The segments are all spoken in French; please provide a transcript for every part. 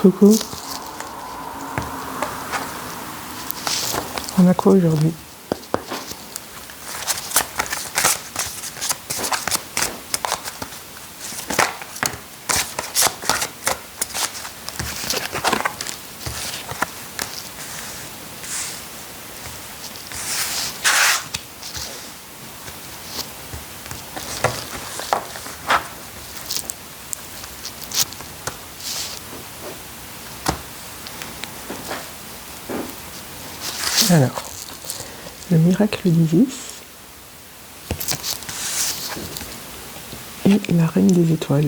Coucou. On a quoi aujourd'hui? Alors, le miracle d'Isis et la reine des étoiles.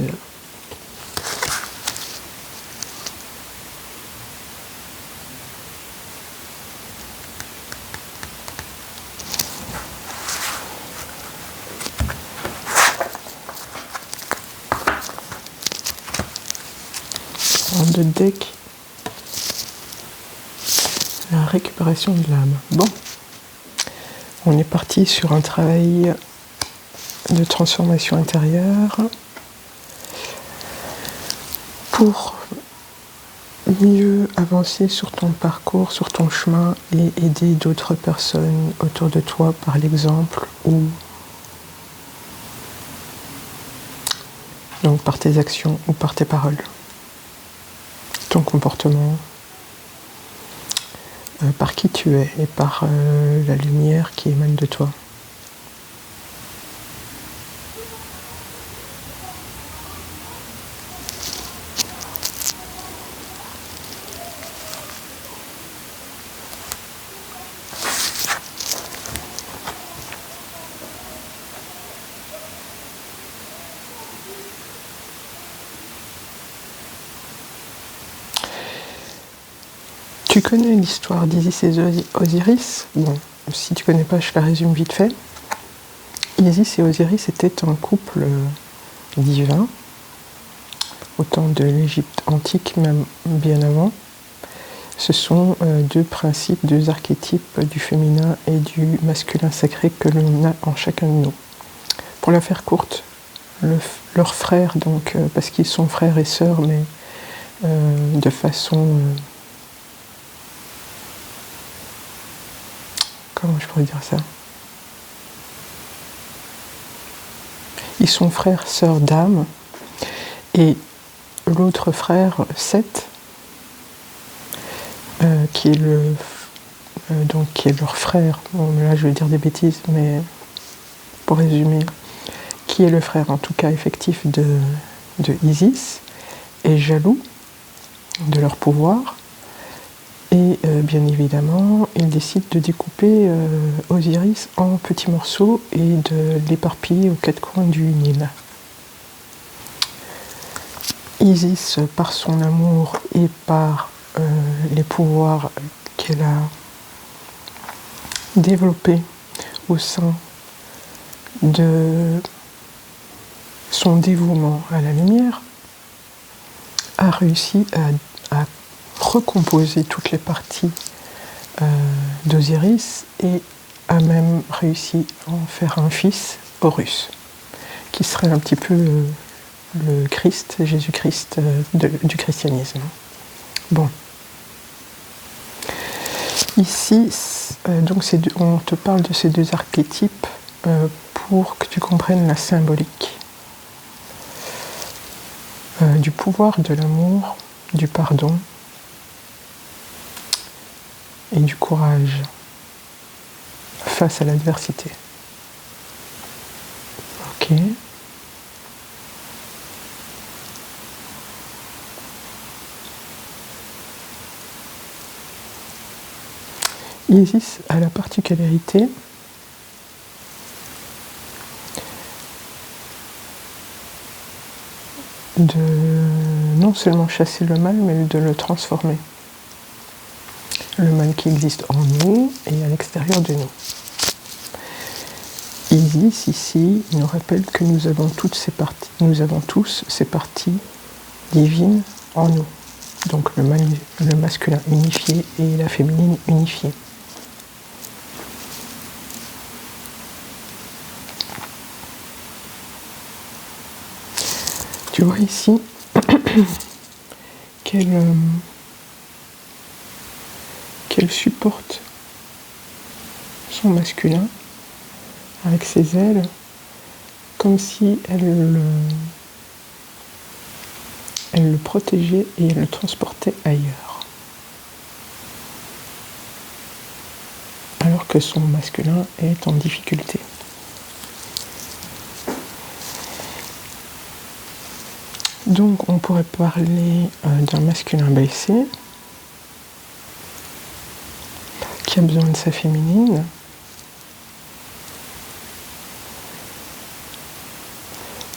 En deux decks, la récupération de l'âme. Bon, on est parti sur un travail de transformation intérieure pour mieux avancer sur ton parcours, sur ton chemin et aider d'autres personnes autour de toi par l'exemple ou donc par tes actions ou par tes paroles, ton comportement, par qui tu es et par la lumière qui émane de toi. Tu connais l'histoire d'Isis et Osiris? Bon, si tu connais pas, je la résume vite fait. Isis et Osiris étaient un couple divin, au temps de l'Égypte antique, même bien avant. Ce sont deux principes, deux archétypes du féminin et du masculin sacré que l'on a en chacun de nous. Pour la faire courte, leurs frères, donc, parce qu'ils sont frères et sœurs, mais de façon... comment je pourrais dire ça? Ils sont frères, sœurs d'âme, et l'autre frère, Seth, qui est qui est leur frère. Bon, là, je vais dire des bêtises, mais pour résumer, qui est le frère, en tout cas effectif de Isis, est jaloux de leur pouvoir. Et bien évidemment, il décide de découper Osiris en petits morceaux et de l'éparpiller aux quatre coins du Nil. Isis, par son amour et par les pouvoirs qu'elle a développés au sein de son dévouement à la lumière, a réussi à recomposer toutes les parties d'Osiris et a même réussi à en faire un fils, Horus, qui serait un petit peu le Christ, Jésus-Christ du christianisme. Bon. Ici, donc on te parle de ces deux archétypes pour que tu comprennes la symbolique du pouvoir de l'amour, du pardon, et du courage face à l'adversité. Ok. Isis a la particularité de non seulement chasser le mal, mais de le transformer. Le mal qui existe en nous et à l'extérieur de nous. Isis, ici, nous rappelle que nous avons toutes ces parties, nous avons tous ces parties divines en nous. Donc le masculin unifié et la féminine unifiée. Tu vois ici qu'elle supporte son masculin avec ses ailes, comme si elle le protégeait et elle le transportait ailleurs. Alors que son masculin est en difficulté. Donc on pourrait parler d'un masculin blessé qui a besoin de sa féminine,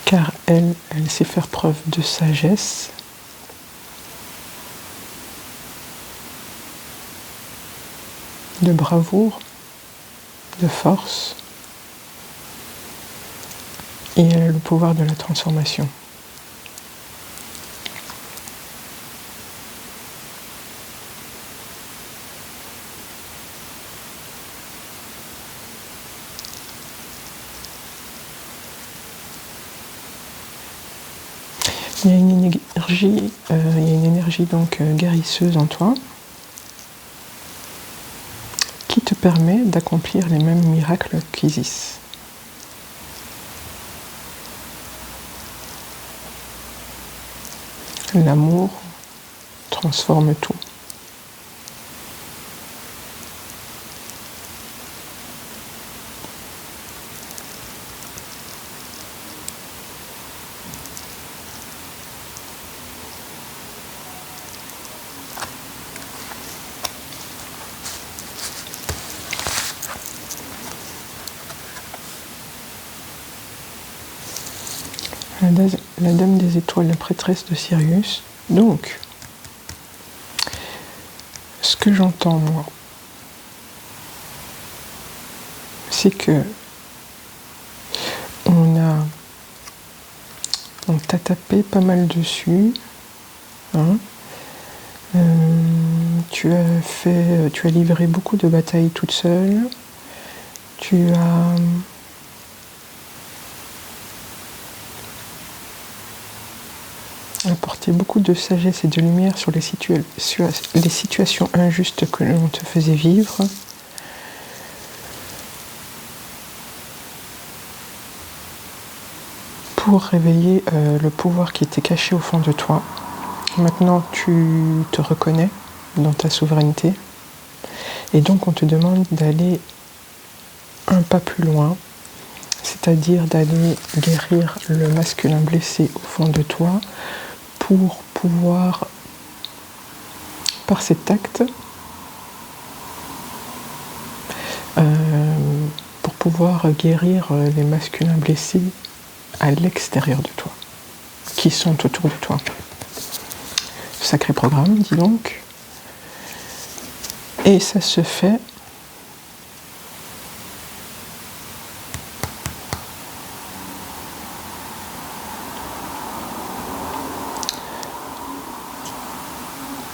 car elle sait faire preuve de sagesse, de bravoure, de force, et elle a le pouvoir de la transformation. Il y a une énergie donc guérisseuse en toi qui te permet d'accomplir les mêmes miracles qu'Isis. L'amour transforme tout. La dame des étoiles, la prêtresse de Sirius. Donc, ce que j'entends moi, c'est que on t'a tapé pas mal dessus, hein. Tu as livré beaucoup de batailles toute seule. Tu as apporté beaucoup de sagesse et de lumière sur les situations injustes que l'on te faisait vivre. Pour réveiller le pouvoir qui était caché au fond de toi. Maintenant, tu te reconnais dans ta souveraineté. Et donc, on te demande d'aller un pas plus loin, c'est-à-dire d'aller guérir le masculin blessé au fond de toi pour pouvoir, par cet acte, pour pouvoir guérir les masculins blessés à l'extérieur de toi, qui sont autour de toi. Sacré programme, dis donc. Et ça se fait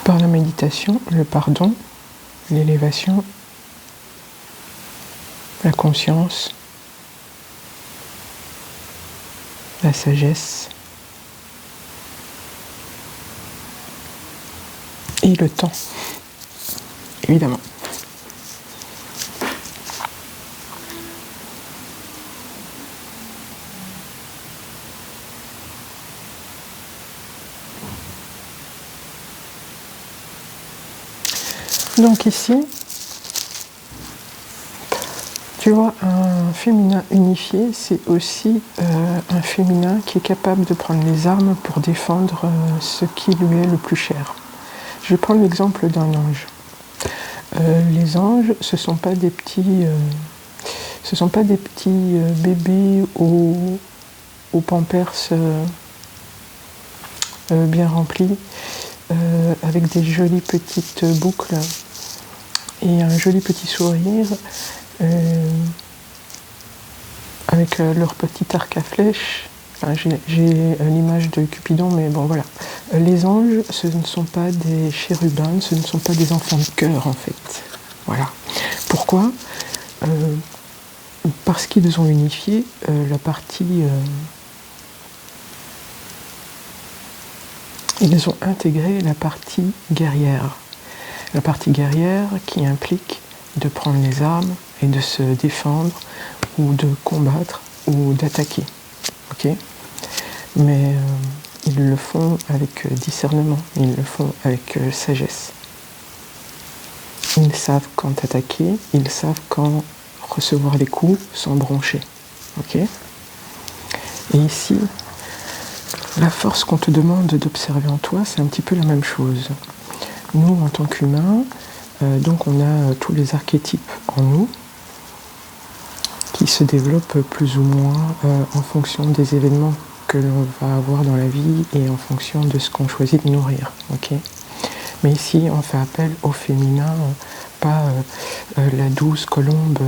par la méditation, le pardon, l'élévation, la conscience, la sagesse et le temps, évidemment. Donc ici, tu vois, un féminin unifié, c'est aussi un féminin qui est capable de prendre les armes pour défendre ce qui lui est le plus cher. Je vais prendre l'exemple d'un ange. Les anges, ce ne sont pas des petits, bébés aux pampers bien remplis, avec des jolies petites boucles et un joli petit sourire, avec leur petit arc à flèches. Enfin, j'ai l'image de Cupidon, mais bon voilà. Les anges, ce ne sont pas des chérubins, ce ne sont pas des enfants de cœur en fait. Voilà. Pourquoi ? Parce qu'ils ont unifié la partie ils ont intégré la partie guerrière. La partie guerrière qui implique de prendre les armes et de se défendre ou de combattre ou d'attaquer. Okay, mais ils le font avec discernement, ils le font avec sagesse. Ils savent quand attaquer, ils savent quand recevoir les coups sans broncher. Okay, et ici, la force qu'on te demande d'observer en toi, c'est un petit peu la même chose. Nous, en tant qu'humains, donc on a tous les archétypes en nous qui se développent plus ou moins en fonction des événements que l'on va avoir dans la vie et en fonction de ce qu'on choisit de nourrir. Okay, mais ici, on fait appel au féminin, pas la douce colombe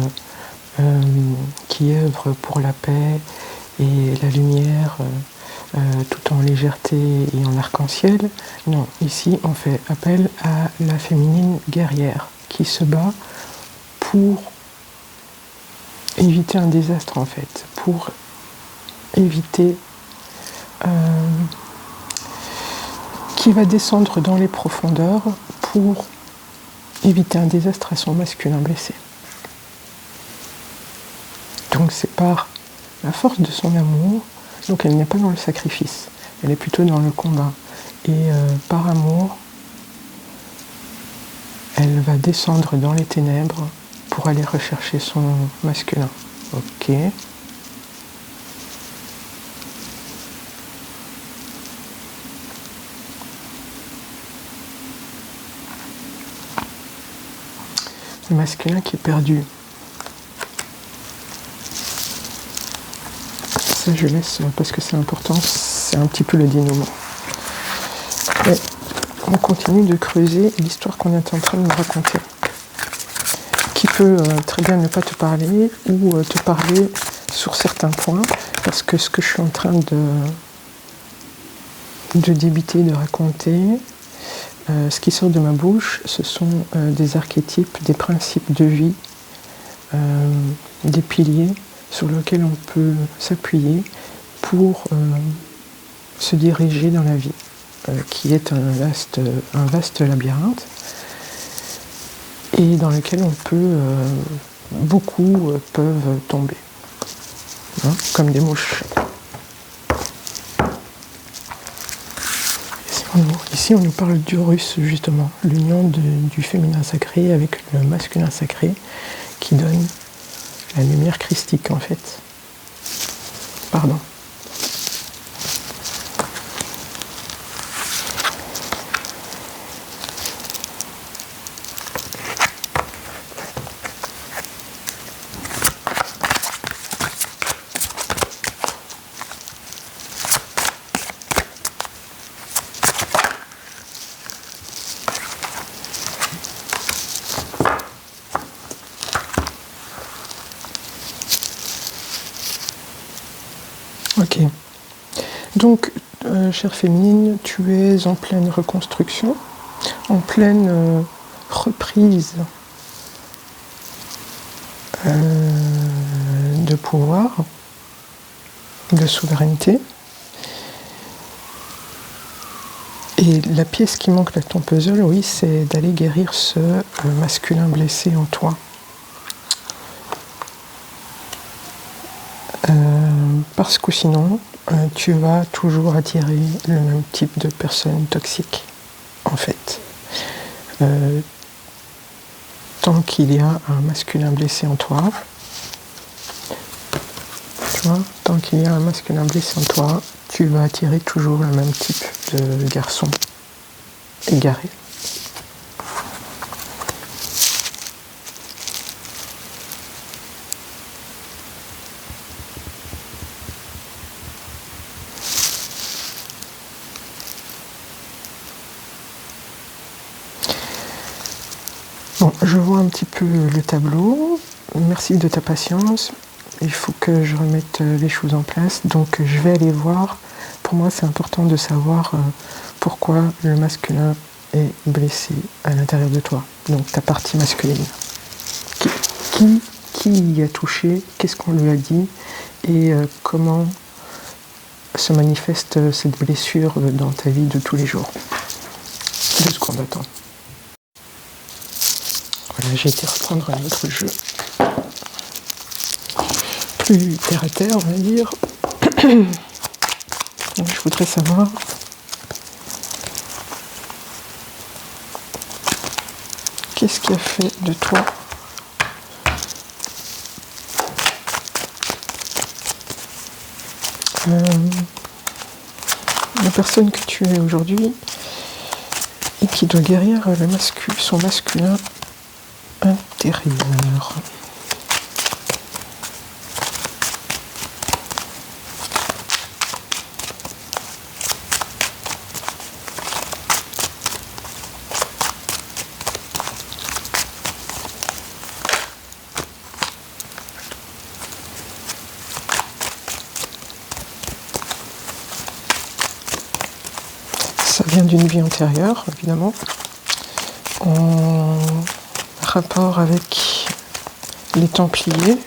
qui œuvre pour la paix et la lumière, tout en légèreté et en arc-en-ciel. Non, ici on fait appel à la féminine guerrière qui se bat pour éviter un désastre en fait, pour éviter qui va descendre dans les profondeurs pour éviter un désastre à son masculin blessé. Donc c'est par la force de son amour, donc elle n'est pas dans le sacrifice, elle est plutôt dans le combat. Et par amour, elle va descendre dans les ténèbres pour aller rechercher son masculin. Ok. Le masculin qui est perdu. Ça, je laisse parce que c'est important, c'est un petit peu le dénouement. Et on continue de creuser l'histoire qu'on est en train de me raconter, qui peut très bien ne pas te parler ou te parler sur certains points, parce que ce que je suis en train de débiter, de raconter, ce qui sort de ma bouche, ce sont des archétypes, des principes de vie, des piliers sur lesquels on peut s'appuyer pour se diriger dans la vie, qui est un vaste labyrinthe, et dans lequel on peut, beaucoup peuvent tomber, hein, comme des mouches. Ici, on nous parle d'Urus, justement, l'union du féminin sacré avec le masculin sacré, qui donne la lumière christique, en fait. Pardon. Ok. Donc, chère féminine, tu es en pleine reconstruction, en pleine reprise de pouvoir, de souveraineté. Et la pièce qui manque de ton puzzle, oui, c'est d'aller guérir ce masculin blessé en toi. Parce que sinon, tu vas toujours attirer le même type de personnes toxiques, en fait. Tant qu'il y a un masculin blessé en toi, tu vois, tant qu'il y a un masculin blessé en toi, tu vas attirer toujours le même type de garçon égaré. Bon, je vois un petit peu le tableau. Merci de ta patience. Il faut que je remette les choses en place. Donc, je vais aller voir. Pour moi, c'est important de savoir pourquoi le masculin est blessé à l'intérieur de toi. Donc, ta partie masculine. Qui y a touché? Qu'est-ce qu'on lui a dit? Et comment se manifeste cette blessure dans ta vie de tous les jours. 2 secondes, attends. Voilà, j'ai été reprendre un autre jeu. Plus terre à terre, on va dire. Donc, je voudrais savoir qu'est-ce qui a fait de toi la personne que tu es aujourd'hui et qui doit guérir son masculin intérieur. Ça vient d'une vie antérieure, évidemment, en rapport avec les Templiers.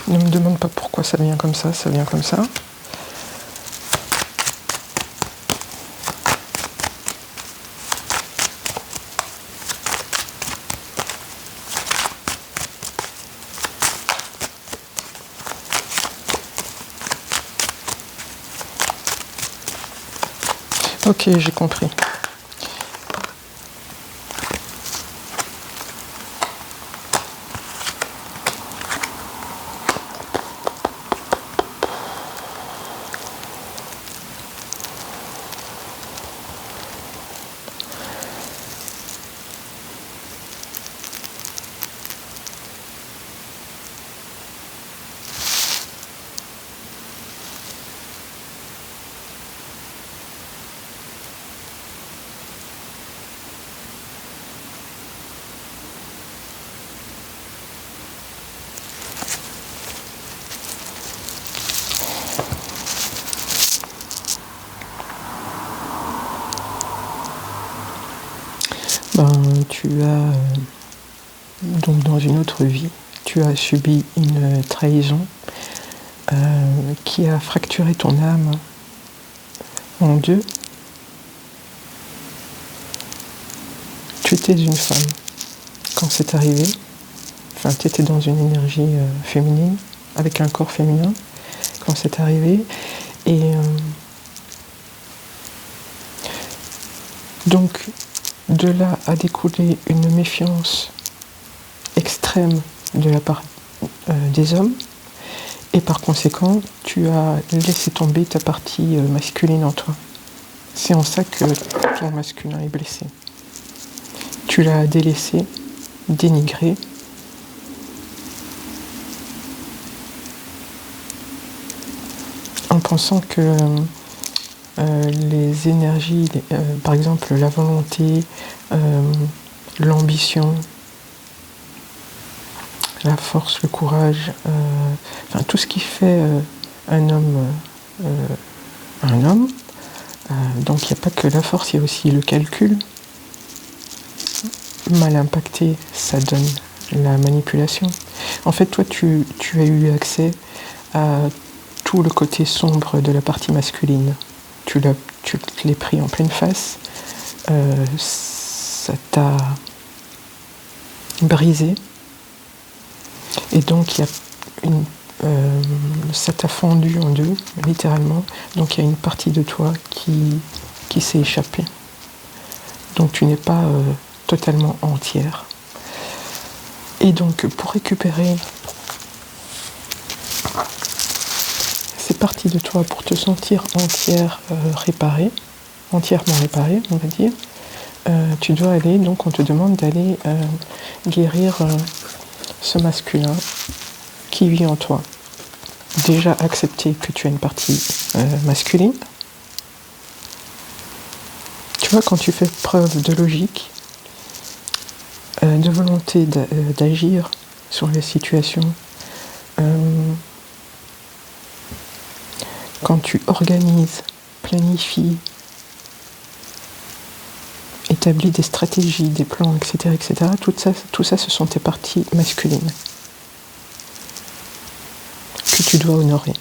Ne me demande pas pourquoi ça vient comme ça vient comme ça. Ok, j'ai compris. Tu as, donc dans une autre vie, tu as subi une trahison qui a fracturé ton âme en 2. Tu étais une femme quand c'est arrivé. Enfin, tu étais dans une énergie féminine, avec un corps féminin, quand c'est arrivé. Et donc, de là a découlé une méfiance extrême de la part des hommes. Et par conséquent, tu as laissé tomber ta partie masculine en toi. C'est en ça que ton masculin est blessé. Tu l'as délaissé, dénigré. En pensant que les énergies, par exemple la volonté, l'ambition, la force, le courage, enfin tout ce qui fait un homme un homme. Donc il n'y a pas que la force, il y a aussi le calcul. Mal impacté, ça donne la manipulation. En fait, toi, tu as eu accès à tout le côté sombre de la partie masculine. Tu l'as pris en pleine face. Ça t'a brisé. Et donc, ça t'a fendu en 2, littéralement. Donc, il y a une partie de toi qui s'est échappée. Donc, tu n'es pas totalement entière. Et donc, pour récupérer ces parties de toi, pour te sentir entièrement réparée, on va dire, tu dois aller, donc on te demande d'aller guérir ce masculin qui vit en toi. Déjà accepter que tu as une partie masculine. Tu vois, quand tu fais preuve de logique, de volonté d'agir sur les situations, quand tu organises, planifies, établis des stratégies, des plans, etc., tout ça, ce sont tes parties masculines que tu dois honorer.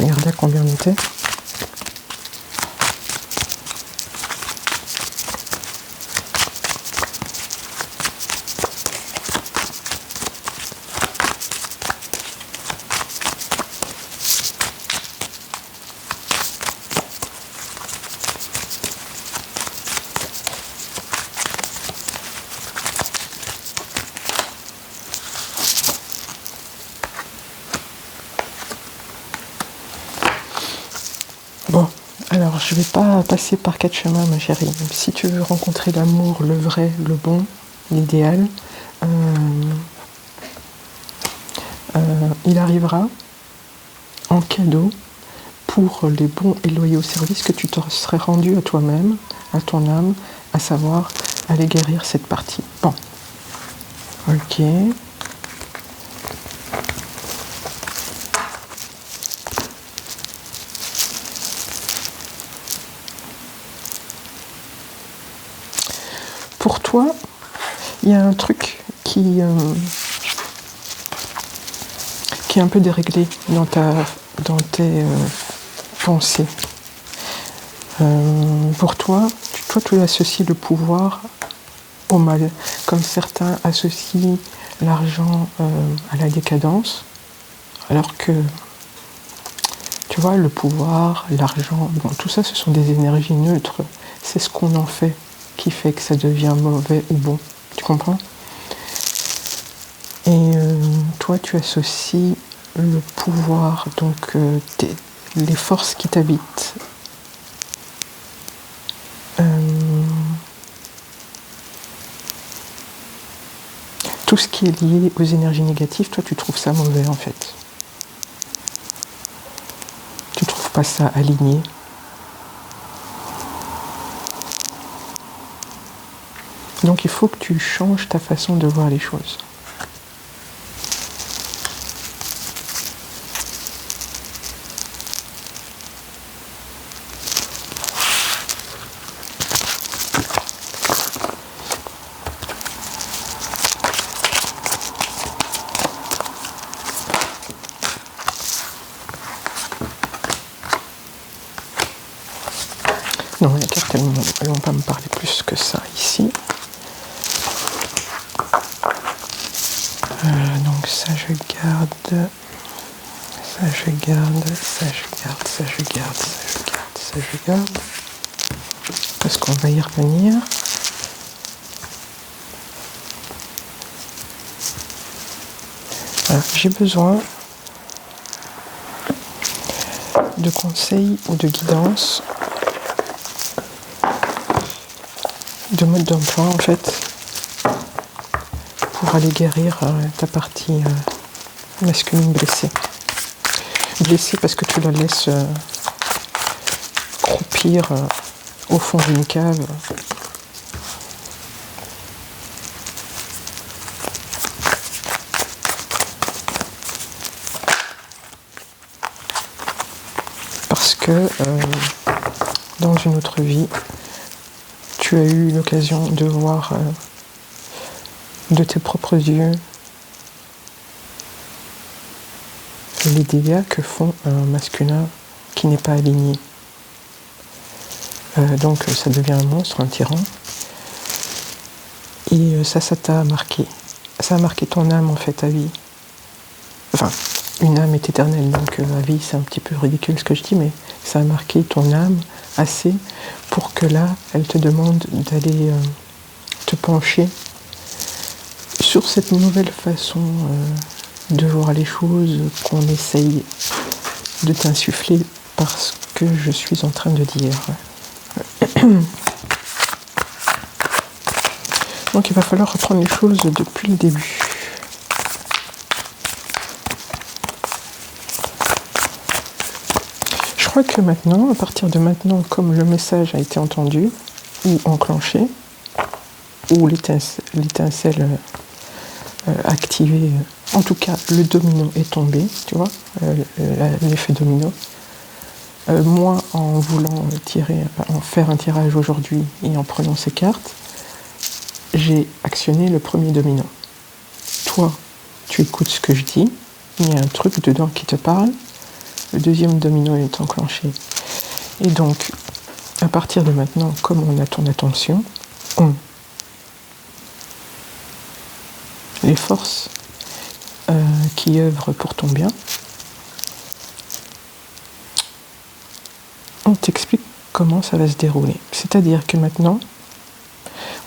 regarder à combien on était. Bon, alors je vais pas passer par 4 chemins, ma chérie. Si tu veux rencontrer l'amour, le vrai, le bon, l'idéal, il arrivera en cadeau pour les bons et loyaux services que tu te serais rendu à toi-même, à ton âme, à savoir aller guérir cette partie. Bon, ok. Pour toi, il y a un truc qui est un peu déréglé dans tes pensées. Pour toi, tu associes le pouvoir au mal, comme certains associent l'argent à la décadence, alors que, tu vois, le pouvoir, l'argent, bon, tout ça, ce sont des énergies neutres. C'est ce qu'on en fait qui fait que ça devient mauvais ou bon. Tu comprends? Et toi, tu associes le pouvoir, donc les forces qui t'habitent. Tout ce qui est lié aux énergies négatives, toi, tu trouves ça mauvais, en fait. Tu trouves pas ça aligné. Donc il faut que tu changes ta façon de voir les choses. Non, les cartes, elles ne vont pas me parler plus que ça ici. Donc ça je garde, ça je garde, ça je garde, ça je garde, ça je garde, ça je garde. Parce qu'on va y revenir. Voilà, j'ai besoin de conseils ou de guidance, de mode d'emploi en fait, pour aller guérir ta partie masculine blessée. Blessée parce que tu la laisses croupir au fond d'une cave. Parce que dans une autre vie, tu as eu l'occasion de voir de tes propres yeux les dégâts que font un masculin qui n'est pas aligné. Donc ça devient un monstre, un tyran. Et ça t'a marqué. Ça a marqué ton âme en fait à vie. Enfin, une âme est éternelle, donc à vie c'est un petit peu ridicule ce que je dis, mais ça a marqué ton âme assez pour que là, elle te demande d'aller te pencher sur cette nouvelle façon de voir les choses qu'on essaye de t'insuffler parce que je suis en train de dire. Donc il va falloir reprendre les choses depuis le début. Je crois que maintenant, à partir de maintenant, comme le message a été entendu ou enclenché, ou l'étincelle activée, en tout cas le domino est tombé, tu vois, l'effet domino. Moi, en voulant faire un tirage aujourd'hui et en prenant ces cartes, j'ai actionné le premier domino. Toi, tu écoutes ce que je dis, il y a un truc dedans qui te parle, le deuxième domino est enclenché. Et donc, à partir de maintenant, comme on a ton attention, les forces qui œuvrent pour ton bien, on t'explique comment ça va se dérouler. C'est-à-dire que maintenant,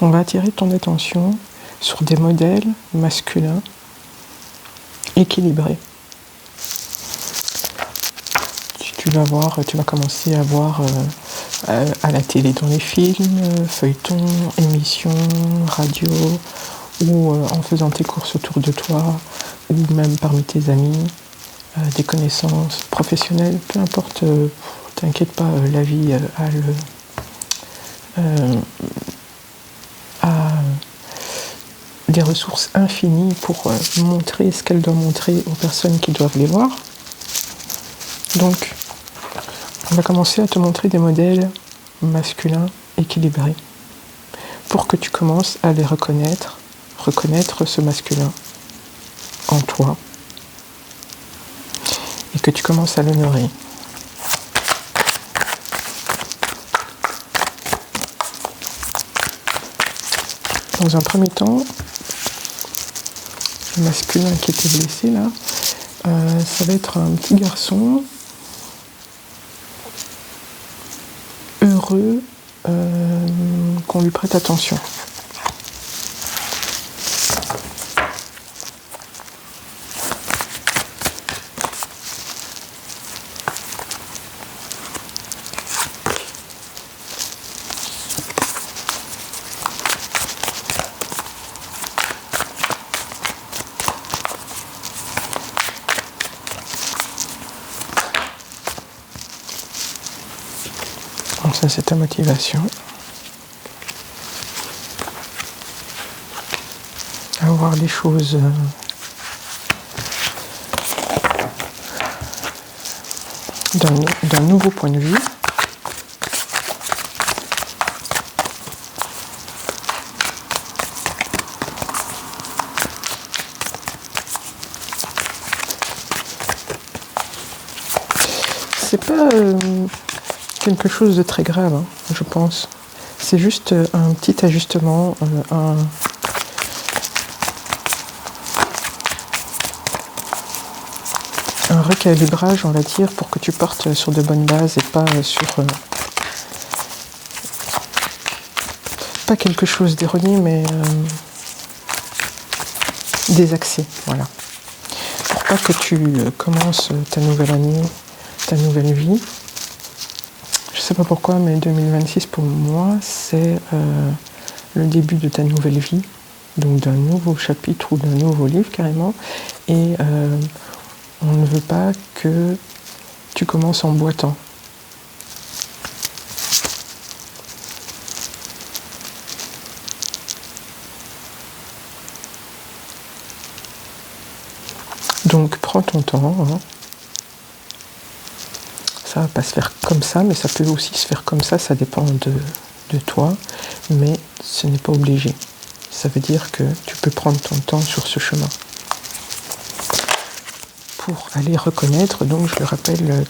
on va attirer ton attention sur des modèles masculins équilibrés. Tu vas commencer à voir à la télé, dans les films, feuilletons, émissions, radio, ou en faisant tes courses autour de toi, ou même parmi tes amis, des connaissances professionnelles, peu importe, t'inquiète pas, la vie a des ressources infinies pour montrer ce qu'elle doit montrer aux personnes qui doivent les voir. Donc, on va commencer à te montrer des modèles masculins équilibrés pour que tu commences à les reconnaître ce masculin en toi et que tu commences à l'honorer. Dans un premier temps, le masculin qui était blessé là, ça va être un petit garçon heureux qu'on lui prête attention. Donc ça, c'est ta motivation. À voir les choses d'un nouveau point de vue. C'est pas quelque chose de très grave, hein, je pense. C'est juste un petit ajustement, un recalibrage, on va dire, pour que tu partes sur de bonnes bases et pas sur... pas quelque chose d'erroné, mais désaxé, voilà. Pour pas que tu commences ta nouvelle année, ta nouvelle vie. Je sais pas pourquoi, mais 2026 pour moi, c'est le début de ta nouvelle vie, donc d'un nouveau chapitre ou d'un nouveau livre carrément, et on ne veut pas que tu commences en boitant. Donc prends ton temps, hein. Ça va pas se faire comme ça, mais ça peut aussi se faire comme ça dépend de toi, mais ce n'est pas obligé. Ça veut dire que tu peux prendre ton temps sur ce chemin. Pour aller reconnaître, donc je le rappelle,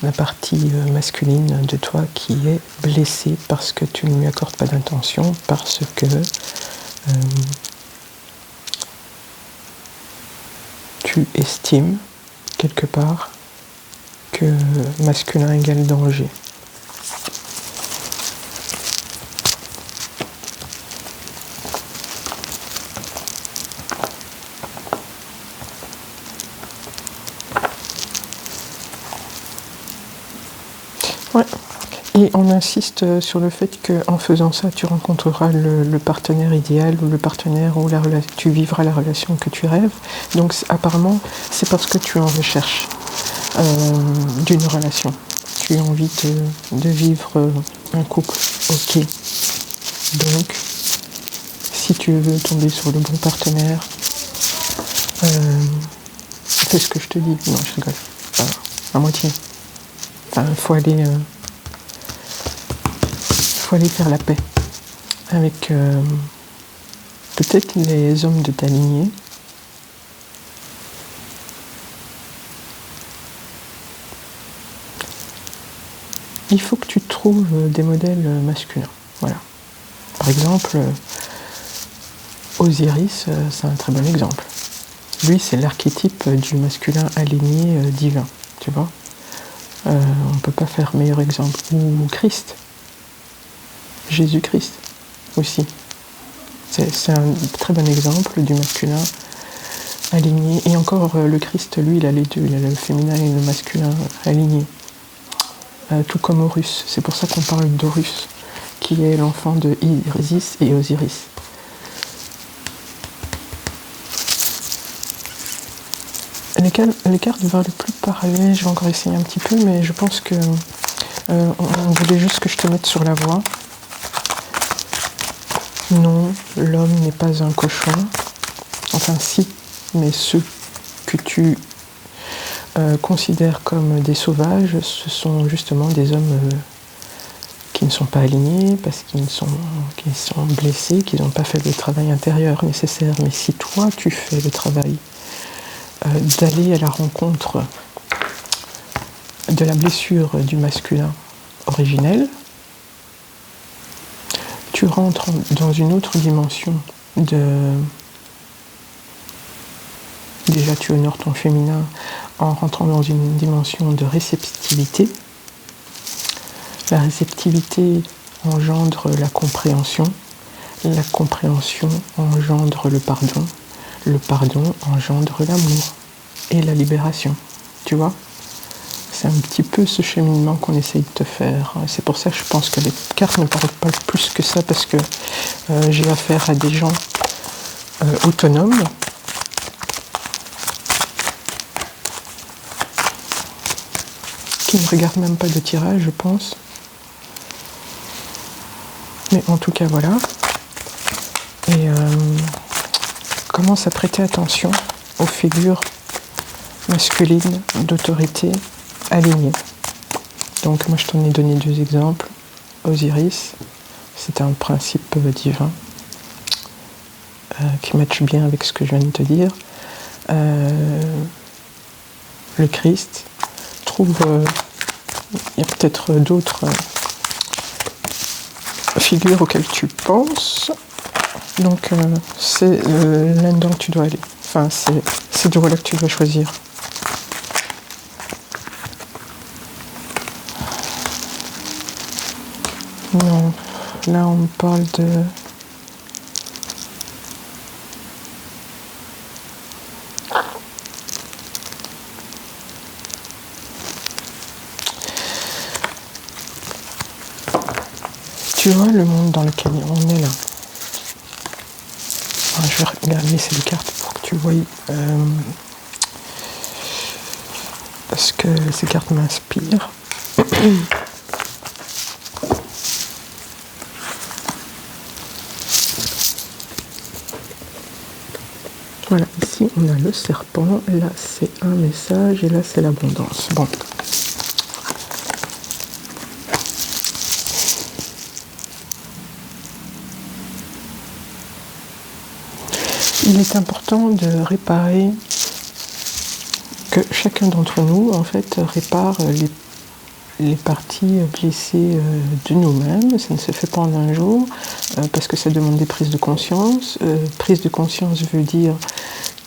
la partie masculine de toi qui est blessée parce que tu ne lui accordes pas d'intention, parce que tu estimes quelque part que masculin égale danger. Ouais. Et on insiste sur le fait qu'en faisant ça, tu rencontreras le partenaire idéal ou le partenaire où tu vivras la relation que tu rêves. Donc apparemment, c'est parce que tu es en recherche d'une relation. Tu as envie de vivre un couple. Ok. Donc, si tu veux tomber sur le bon partenaire, fais ce que je te dis. Non, je rigole. Enfin, à moitié. Enfin, faut aller faire la paix avec peut-être les hommes de ta lignée. il faut que tu trouves des modèles masculins. Voilà. Par exemple, Osiris, c'est un très bon exemple. Lui, c'est l'archétype du masculin aligné divin, tu vois. On ne peut pas faire meilleur exemple. Ou Christ, Jésus-Christ aussi. C'est un très bon exemple du masculin aligné. Et encore, le Christ, lui, il a les deux. Il a le féminin et le masculin alignés. Tout comme Horus. C'est pour ça qu'on parle d'Horus, qui est l'enfant de Isis et Osiris. Les cartes vers le plus parallèle, je vais encore essayer un petit peu, mais je pense que on voulait juste que je te mette sur la voie. Non, l'homme n'est pas un cochon. Enfin si, mais ceux que tu considères comme des sauvages, ce sont justement des hommes qui ne sont pas alignés, parce qu'ils sont blessés, qu'ils n'ont pas fait le travail intérieur nécessaire. Mais si toi, tu fais le travail d'aller à la rencontre de la blessure du masculin originel, tu rentres dans une autre dimension déjà tu honores ton féminin en rentrant dans une dimension de réceptivité. La réceptivité engendre la compréhension engendre le pardon engendre l'amour et la libération, tu vois. C'est un petit peu ce cheminement qu'on essaye de te faire. C'est pour ça que je pense que les cartes ne parlent pas plus que ça, parce que j'ai affaire à des gens autonomes, qui ne regardent même pas de tirage, je pense. Mais en tout cas, voilà. Et commence à prêter attention aux figures masculines d'autorité alignées. Donc moi je t'en ai donné 2 exemples. Osiris, c'est un principe divin qui matche bien avec ce que je viens de te dire. Le Christ, il y a peut-être d'autres figures auxquelles tu penses. Donc c'est là-dedans que tu dois aller. Enfin, c'est ces 2 là que tu dois choisir. Non, là on parle de... Tu vois le monde dans lequel on est là. Alors, je vais laisser les cartes pour que tu vois ce que ces cartes m'inspirent. Voilà, ici on a le serpent, là c'est un message et là c'est l'abondance. Bon. Il est important de réparer, que chacun d'entre nous en fait répare les parties blessées de nous-mêmes. Ça ne se fait pas en un jour, parce que ça demande des prises de conscience. Prise de conscience veut dire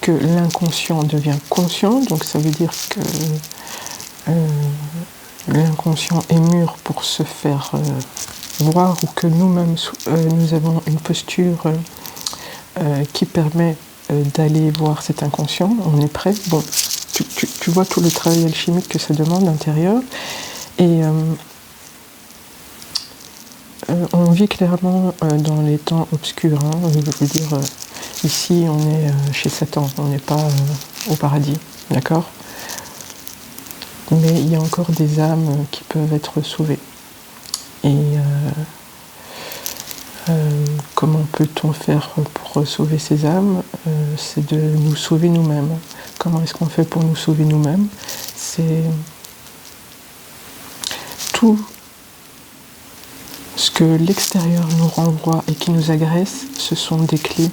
que l'inconscient devient conscient, donc ça veut dire que l'inconscient est mûr pour se faire voir, ou que nous-mêmes nous avons une posture qui permet d'aller voir cet inconscient. On est prêt. Bon, tu vois tout le travail alchimique que ça demande intérieur. Et on vit clairement dans les temps obscurs. Hein. Je veux dire, ici on est chez Satan, on n'est pas au paradis, d'accord ? Mais il y a encore des âmes qui peuvent être sauvées. Et comment peut-on faire pour sauver ces âmes ? C'est de nous sauver nous-mêmes. Comment est-ce qu'on fait pour nous sauver nous-mêmes ? C'est tout ce que l'extérieur nous renvoie et qui nous agresse, ce sont des clés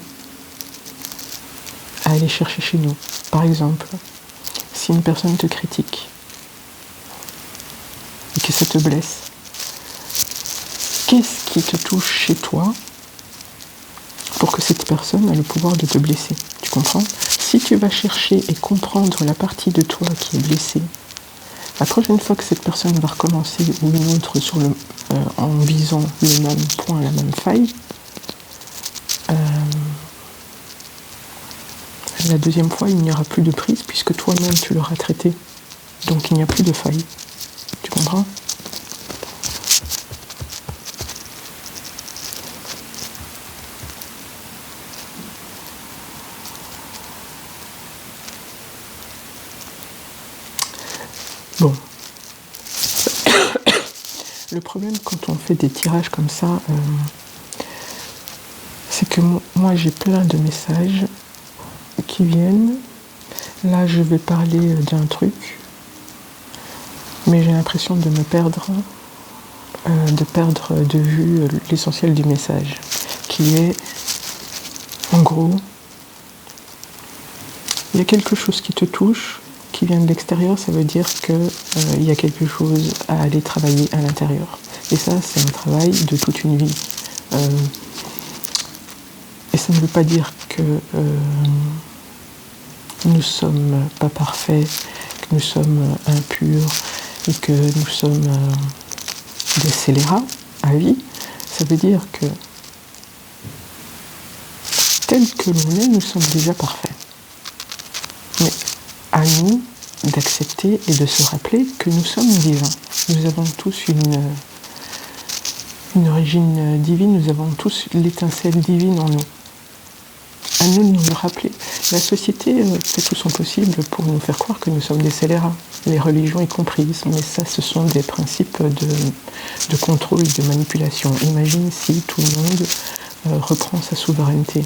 à aller chercher chez nous. Par exemple, si une personne te critique et que ça te blesse, qu'est-ce qui te touche chez toi pour que cette personne ait le pouvoir de te blesser. Tu comprends? Si tu vas chercher et comprendre la partie de toi qui est blessée, la prochaine fois que cette personne va recommencer ou une autre en visant le même point, la même faille, la deuxième fois, il n'y aura plus de prise puisque toi-même tu l'auras traité. Donc il n'y a plus de faille. Tu comprends? Bon. Le problème quand on fait des tirages comme ça, c'est que moi j'ai plein de messages qui viennent. Là je vais parler d'un truc, mais j'ai l'impression de me perdre, de vue l'essentiel du message, qui est, en gros, il y a quelque chose qui te touche, qui vient de l'extérieur, ça veut dire qu'il y a quelque chose à aller travailler à l'intérieur. Et ça, c'est un travail de toute une vie. Et ça ne veut pas dire que nous ne sommes pas parfaits, que nous sommes impurs et que nous sommes des scélérats à vie. Ça veut dire que tel que l'on est, nous sommes déjà parfaits. Mais à nous d'accepter et de se rappeler que nous sommes divins. Nous avons tous une origine divine, nous avons tous l'étincelle divine en nous. À nous de nous le rappeler. La société fait tout son possible pour nous faire croire que nous sommes des scélérats, les religions y comprises, mais ça, ce sont des principes de contrôle et de manipulation. Imagine si tout le monde reprend sa souveraineté.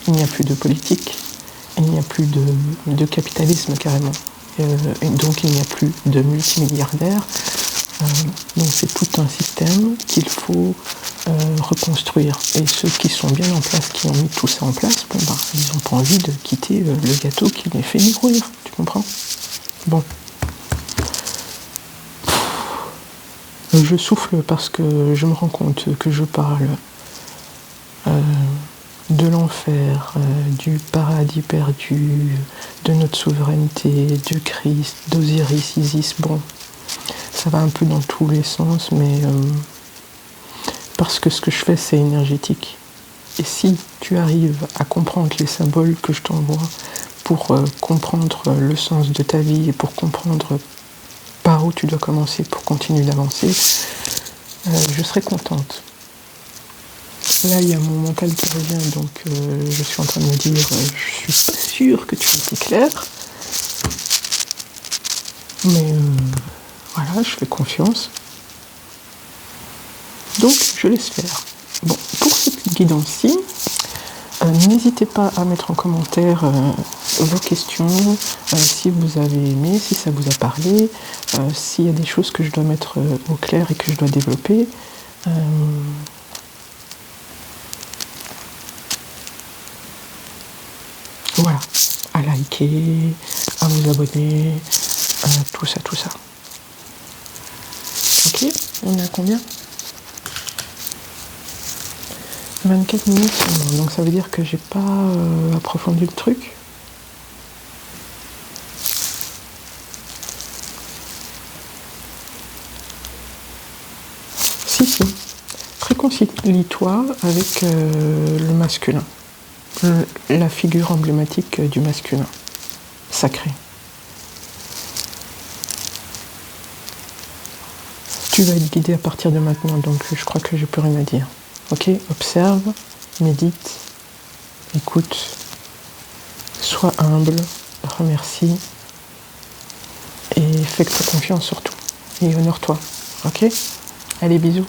Il n'y a plus de politique, il n'y a plus de capitalisme carrément, et donc il n'y a plus de multimilliardaires. Donc c'est tout un système qu'il faut reconstruire. Et ceux qui sont bien en place, qui ont mis tout ça en place, bon ben, ils n'ont pas envie de quitter le gâteau qui les fait mourir, tu comprends? Bon. Je souffle parce que je me rends compte que je parle de l'enfer, du paradis perdu, de notre souveraineté, de Christ, d'Osiris, Isis, bon. Ça va un peu dans tous les sens, mais parce que ce que je fais, c'est énergétique. Et si tu arrives à comprendre les symboles que je t'envoie pour comprendre le sens de ta vie et pour comprendre par où tu dois commencer pour continuer d'avancer, je serai contente. Là, il y a mon mental qui revient, donc je suis en train de me dire, je suis pas sûre que tu as été clair, mais voilà, je fais confiance. Donc, je laisse faire. Bon, pour cette guidance-ci, n'hésitez pas à mettre en commentaire vos questions, si vous avez aimé, si ça vous a parlé, s'il y a des choses que je dois mettre au clair et que je dois développer. Voilà, à liker, à vous abonner, tout ça. Ok, on est à combien? 24 minutes seulement, donc ça veut dire que j'ai pas approfondi le truc. Si, réconcilie-toi avec le masculin, la figure emblématique du masculin, sacré. Tu vas être guidé à partir de maintenant, donc je crois que j'ai plus rien à dire. Ok, observe, médite, écoute, sois humble, remercie et fais-toi confiance surtout. Et honore-toi. Ok? Allez, bisous.